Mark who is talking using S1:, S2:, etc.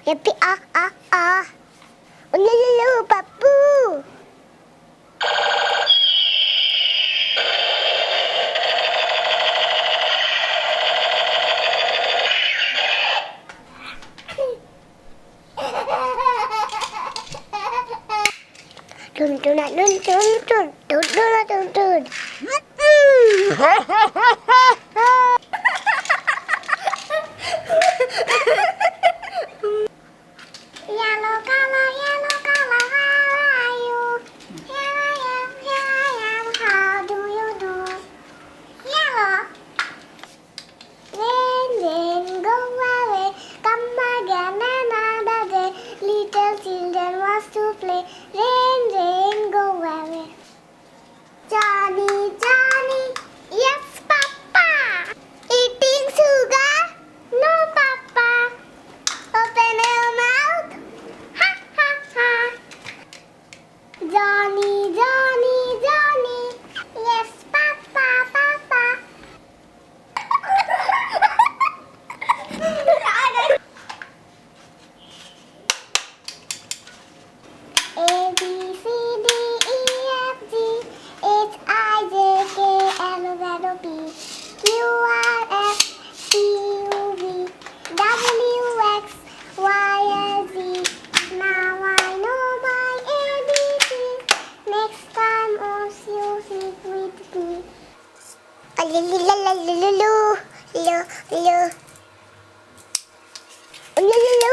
S1: Yippee ah ah ah. Ululu papu. Dun dun dun dun dun dun dun dun dun. Yellow color, how are you? Here I am, how do you do? Yellow. Rain, go away, come again another day. Little children wants to play. Rain, go away. Johnny, yes, Papa. Eating sugar? No, Papa. Open your mouth. Ha, ha, ha. Johnny. Yes, Papa. A, B, C, D, E, F, G, H, I, J, K, L, M, N, O, P, Q, R, S, T, U, V, W, X, Y, and Z. Now I know my ABC. Next time you sing with me. Lu.